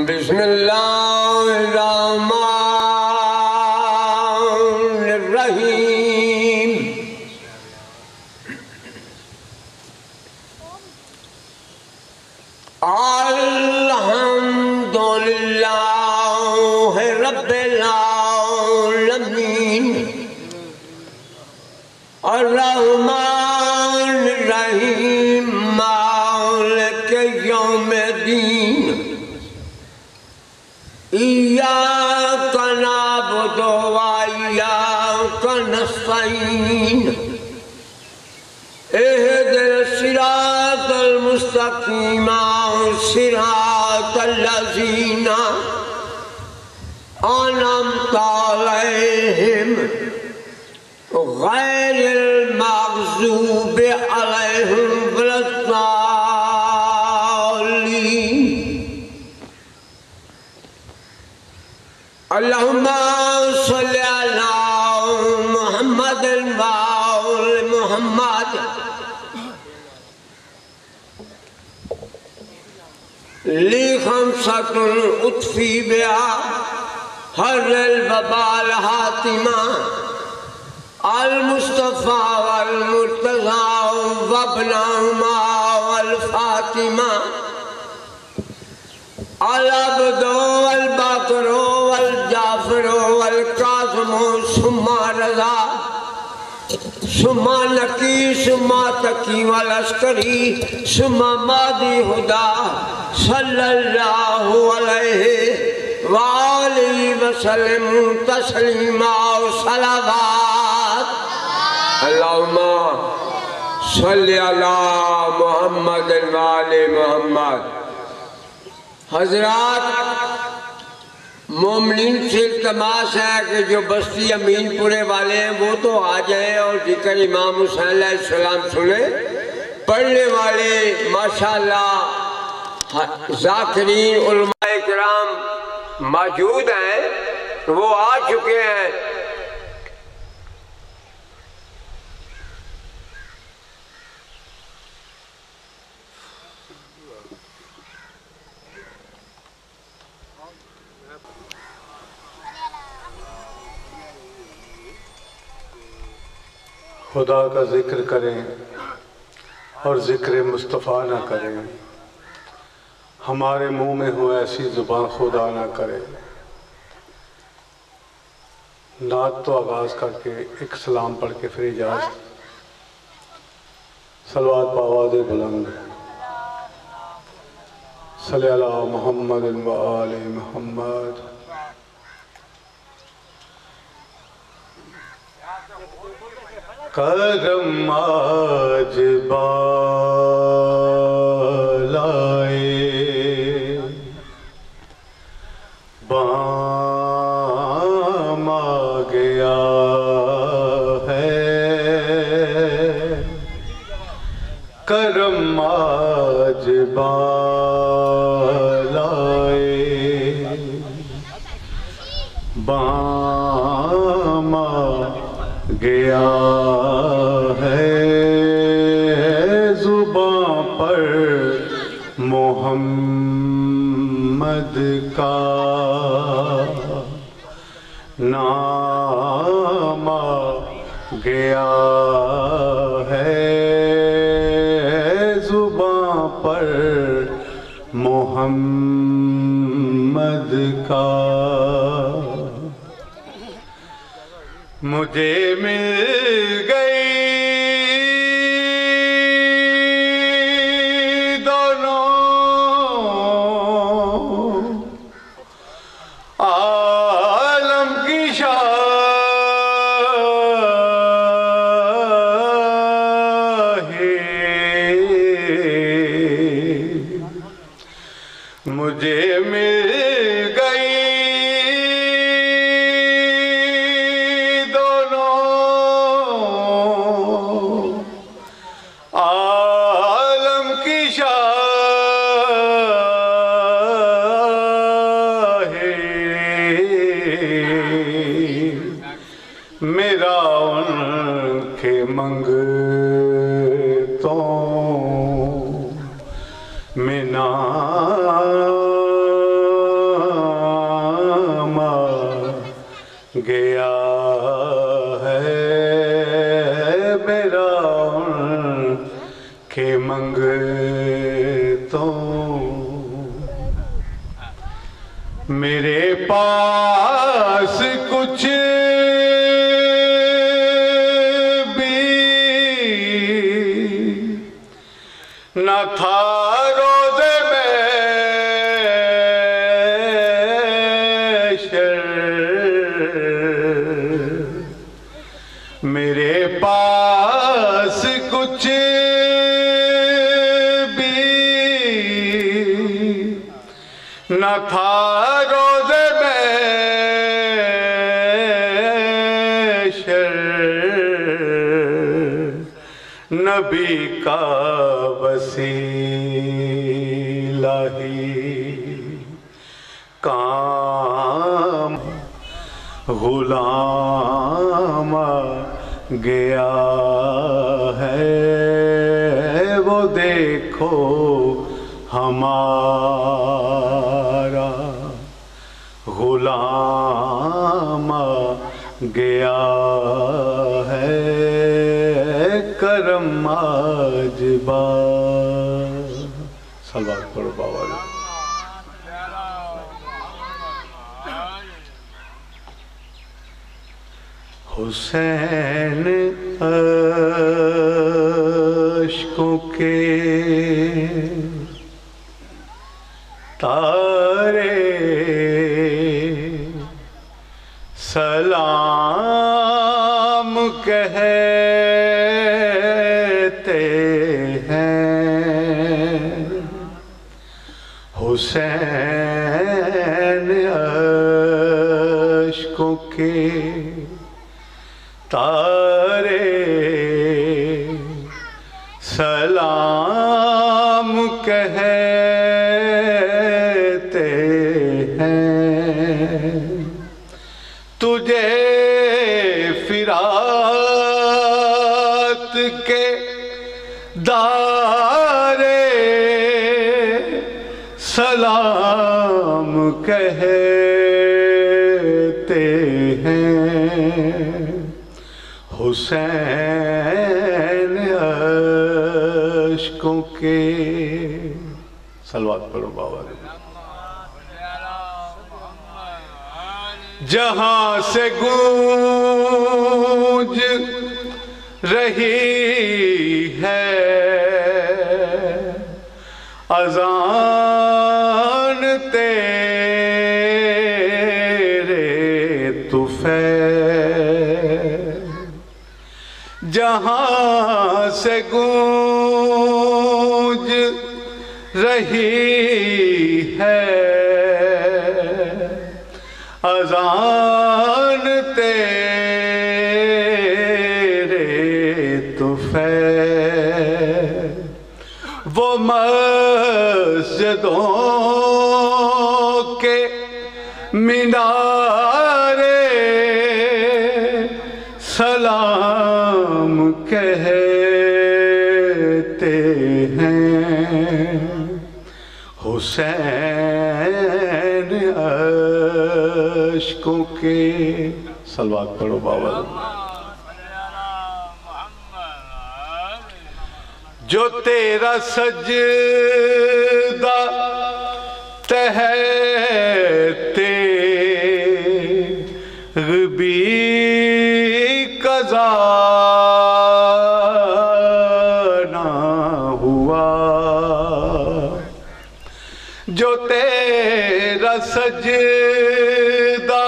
बिस्मिल्लाहिर्रहमानिर्रहीम। अल्हम्दुलिल्लाहि रब्बिल आलमीन अर्रहमानिर्रहीम मालिकि यौमिद्दीन इय्याका नअबुदु व इय्याका नस्तईन इहदिनस सिरातल मुस्तकीम सिरातल लज़ीना अनअमता अलैहिम गैरिल मग़ज़ूबि अलैहिम वलद्दाल्लीन। अल्लाहुम्मा सल्लि अला मुहम्मदिन व आलि मुहम्मद ली खम्सतुन उत्फी बिहा हर्रिल वबाल हातिमा अल मुस्तफ़ा वल मुर्तज़ा वब्नहुमा वल फातिमा अल अब्दु वल बकरु वल जाफ़रु वल काज़िमु सुम्मा रज़ा सुम्मा नकी सुम्मा तकी वल अस्करी सुम्मा मादी हुदा सल्लल्लाहु अलैहि वालिहि वसल्लम तस्लीमा सलावत। अल्लाहुम्मा सल्लि अला मुहम्मद व आलि मुहम्मद। हज़रात, मोमिनीन से इल्तमास है कि जो बस्ती अमीनपुरे वाले हैं वो तो आ जाए और जिक्र इमाम हुसैन अलैहिस्सलाम सुने। पढ़ने वाले माशाअल्लाह ज़ाकिरीन उलमाए किराम मौजूद हैं, वो आ चुके हैं। खुदा का जिक्र करें और जिक्र मुस्तफ़ा ना करें, हमारे मुंह में हो ऐसी ज़ुबान खुदा ना करे। नात तो आगाज़ करके एक सलाम पढ़ के फिर इजाज़त। सलवात पावाज़ बुलंद सल्लि अला मुहम्मद व आलि मुहम्मद। करम आज बालाए बाम आ गया है, करम आज बालाए बाम आ गया है। ज़ुबां पर मोहम्मद का नाम आ गया है, ज़ुबां पर मोहम्मद का। मुझे मिल गई दोनों आलम की शाही, मुझे मिल गई दोनों तो में नाम आ गया है मेरा के मंग तो मेरे पास कुछ भी न था रोज़े महशर, मेरे पास कुछ भी न था रोज़े महशर, नबी का वसीला ही काम गुलाम गया है, वो देखो हमारा गुलाम गया है, करम आज बा सलवात पढ़ो बाबा जी। हुसैन अश्कों के तारे सलाम कहते हैं, हुसैन अश्कों के तारे सलाम कहते हैं, तुझे फिरात के दारे सलाम कहते हैं, हुसैन अश्कों के सलवात पढ़ो बाबा। जहां से गूंज रही है अज़ान तेरे तुफ़ैल, जहां से गूंज रही है अज़ान तेरे तुफ़ैल, वो मस्जिदों के मीनारे सलाम कहते हैं, हुसैन अश्कों के सलवात पढ़ो बाबा। जो तेरा सजदा तहते गबी कज़ा ना हुआ, जो तेरा सजदा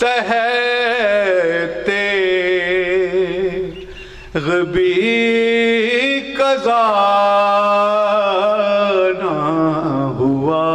तहते गबी कज़ा ना हुआ,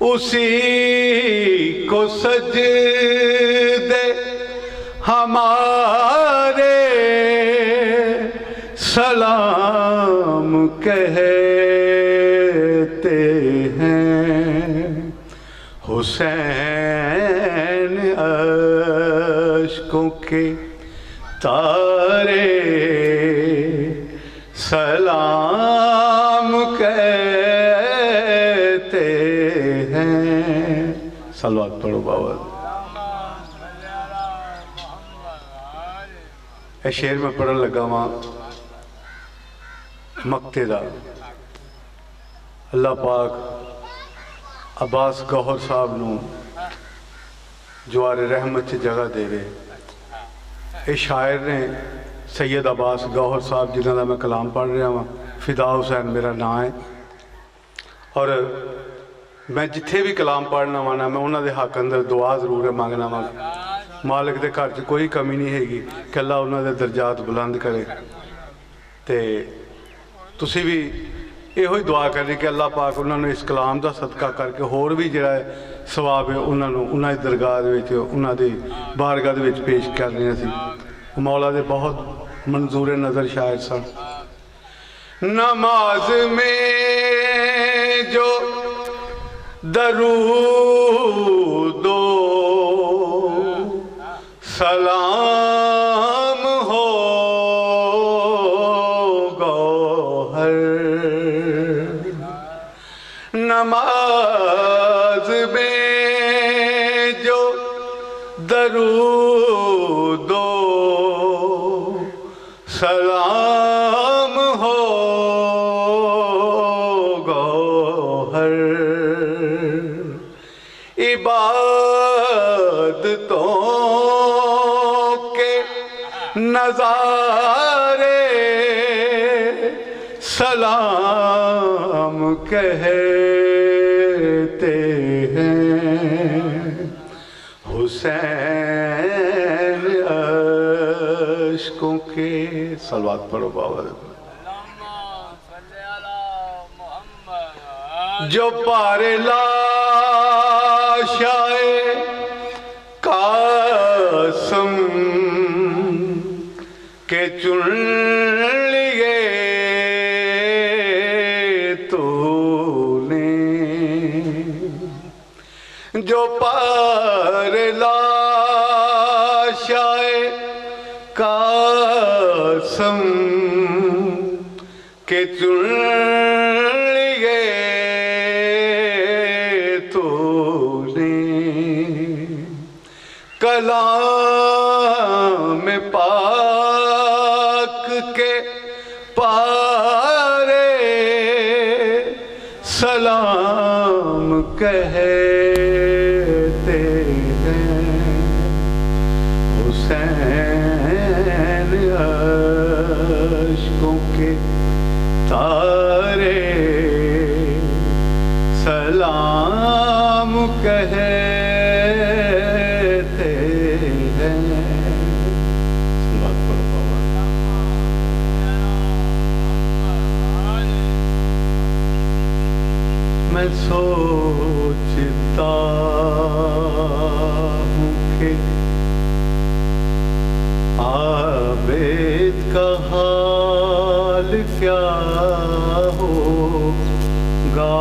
उसी को सजदे हमारे सलाम कहते हैं, हुसैन अश्कों के तारे सलाम कहते हैं। सलवात पढ़ो बाबा। ए शेर में पढ़न लगा वहां मक्ते दा। अल्लाह पाक अब्बास गौहर साहब नूं जवारे रहमत च जगह देवे। ये शायर ने सैयद अब्बास गौहर साहब जिन्हों का मैं कलाम पढ़ रहा वहाँ। फिदा हुसैन मेरा नाम है और मैं जिथे भी कलाम पढ़ना वाना मैं उन्होंने हक अंदर दुआ जरूर मंगना वा। मालिक के घर च कोई कमी नहीं हैगी कि अल्लाह उन्होंने दर्जात बुलंद करे। तो तुसी भी यो ही दुआ करनी कि अल्लाह पाक उन्होंने इस कलाम का सदका करके होर भी जो सवाब है उन्होंने दरगाह उन्होंने बारगाह पेश करने सी। मौला दे बहुत मंजूर नज़र शायर सन। नमाज में जो दरूदो सलाम हो गौहर, नमाज में जो दरूदो सलाम हो गौहर, इबादतों के नज़ारे सलाम कहते हैं। हुसैन अश्कों के सलवात पढ़ो बाबा। जो पारे लाशाए कासम के चुन लिए तूने, जो पारे लाशाए कासम के चुन लिए तूने, कलाम पाक के पारे सलाम कहते हैं। हुसैन अश्कों के तारे सलाम कहते हैं। मैं सोचता हूँ कि आबेद का हाल क्या होगा,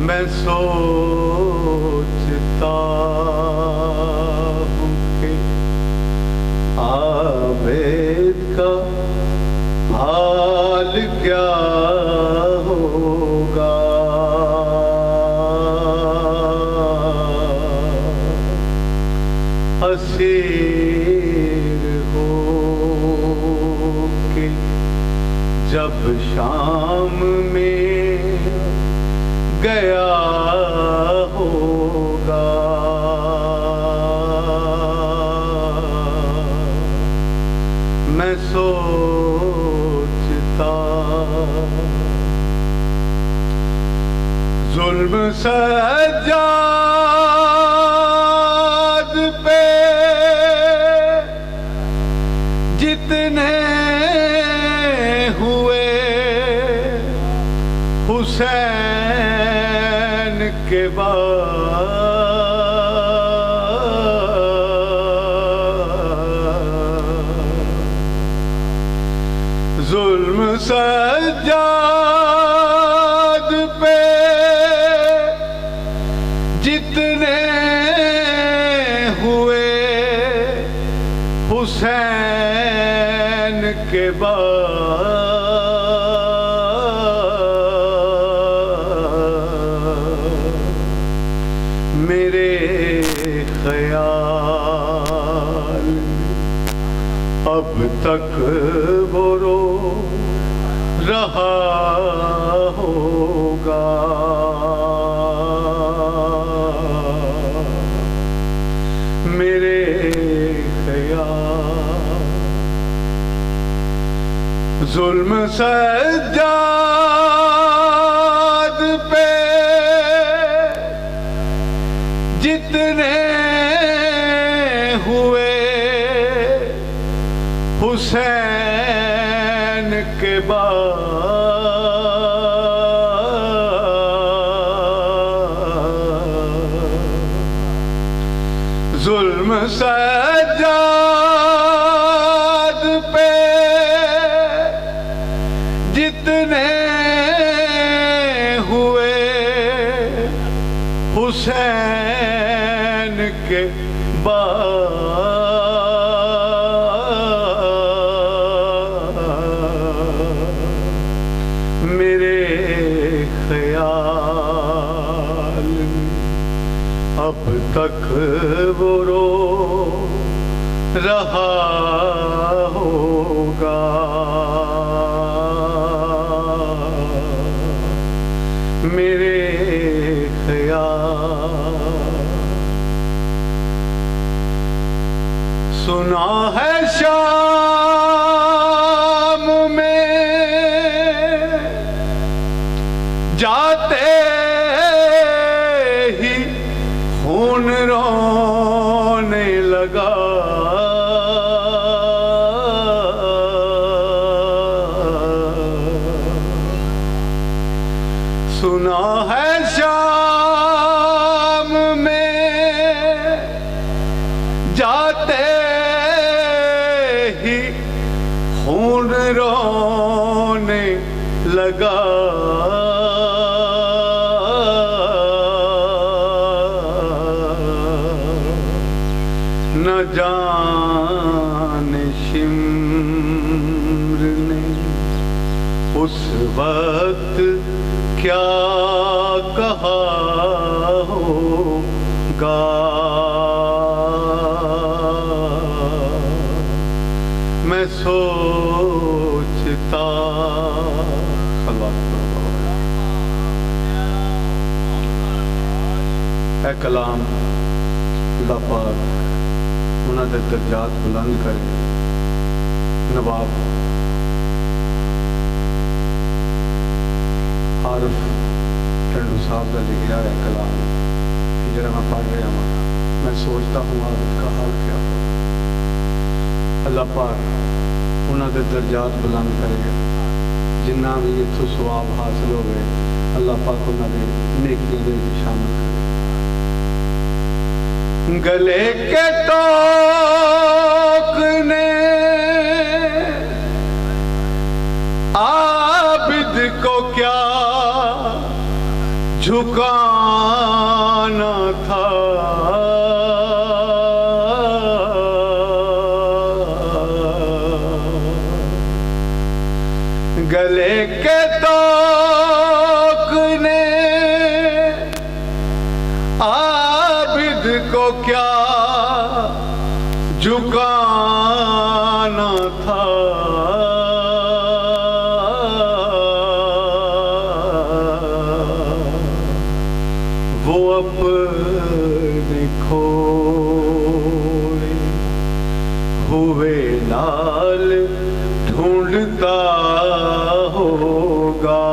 मैं सोचता हूँ कि आबेद का हाल क्या होगा, असीर हो के जब शाम में गया होगा, मैं सोचता जुल्म सज्जाद पे जितने हुए हुसैन के बाद, जुल्म सज्जाद पे जितने हुए हुसैन के बाद मेरे ख्याल अब तक वो रो रहा होगा। मेरे ख्याल जुल्म सज्जाद पे जितने हुए हुसैन के बाद जुल्म सज्जाद पे जितने हुए हुसैन के बाद मेरे ख्याल अब तक वो रो रहा होगा। मेरे ख्याल सुना है शाम में जाते ही खून रोने लगा। सुना है शाम में जाते ही खून रोने लगा। न जाने शिम्र ने उस वक्त क्या कहा होगा। मैं सोचता ऐ कलाम अल्लाह पाक उन्होंने दर्जात बुलंद करे। नवाब आरफ टंडू साहब का लिखा है कलाम जरा मैं पढ़ रहा हूँ। मैं सोचता हूँ आदत का हाल क्या हो। अल्लाह पाक उन्होंने दर्जात बुलंद करेगा। जिन्ना भी इतों सवाब हासिल हो गए अल्लाह पाक उन्होंने नेकियों के शामिल करे। गले के तोक ने आबिद को क्या झुकाना था। गले के तोक ने आबिद को क्या झुकाना था। वो अपने खोए हुए लाल ढूंढता होगा।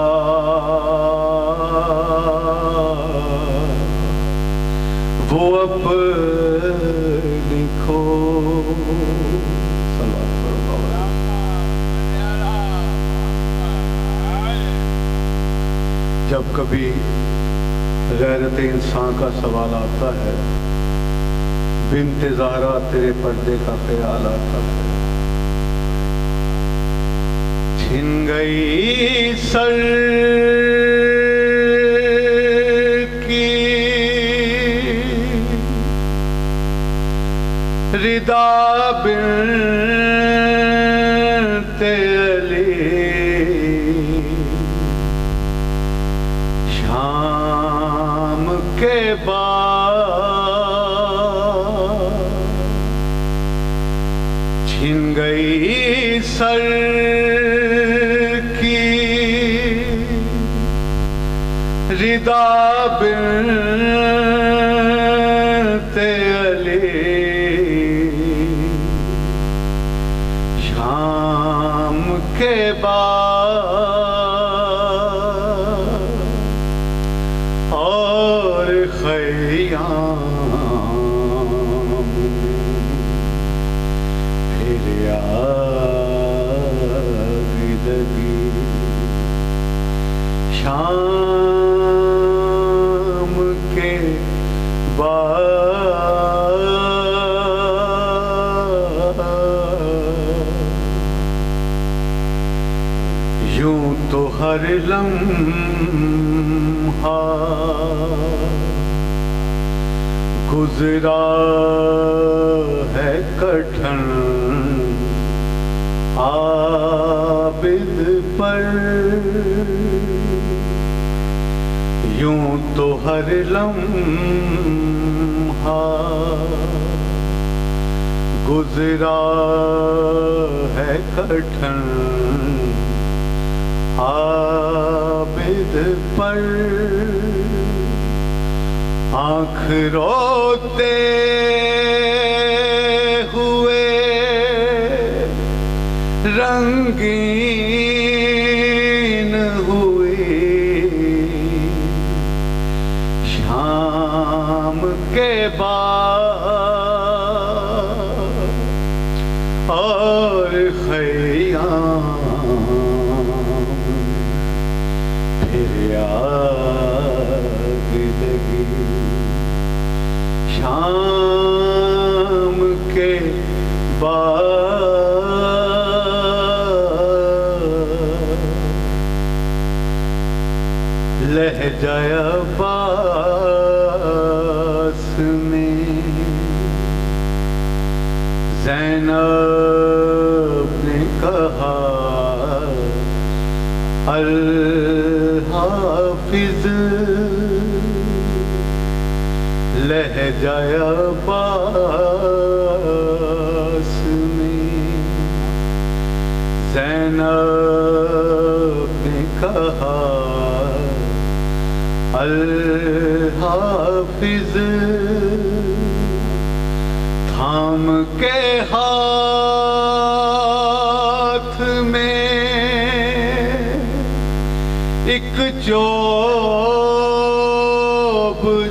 वो अपने खो जब कभी गैरत इंसान का सवाल आता है बिन्ते ज़हरा तेरे पर्दे का ख्याल आता है। छिन गई सर की रिदा बिन्ते अली शाम के बाद छिन गई सर की रिदा बिन्ते अली शाम के बाद और खयाम फिर आविदगी शाम के बाद यूं तो हर लम्हा गुजरा है कठिन आबिद पर यूं तो हर लम्हा गुजरा है कठिन आबिद पर आँख रोते हुए रंगीन हुई शाम के बाद और खयाम फिर आविदगी शाम के बाद लहजा अब्बास में ज़ैनब ने कहा अल हाफिज लहजा अब्बास में ज़ैनब ने कहा अल हाफिज थाम के हाथ में एक चोब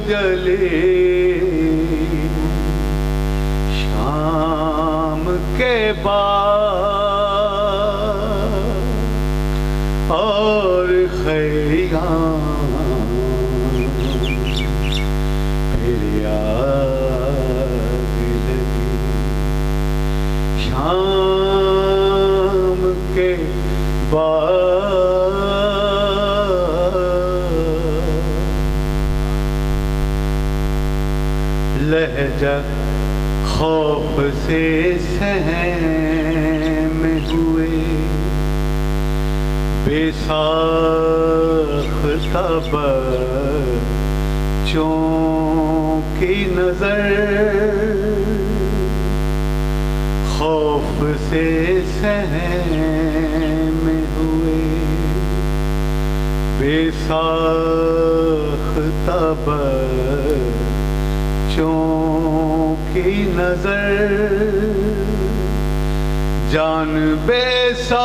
जले शाम के बाद और खयाम फिर आविदगी शाम के बाद लहजा खौफ से सहम हुए बेसाख्ता बच्चों की नजर खौफ से सहम हुए बेसाख्ता बच्चों की नजर जान बेसा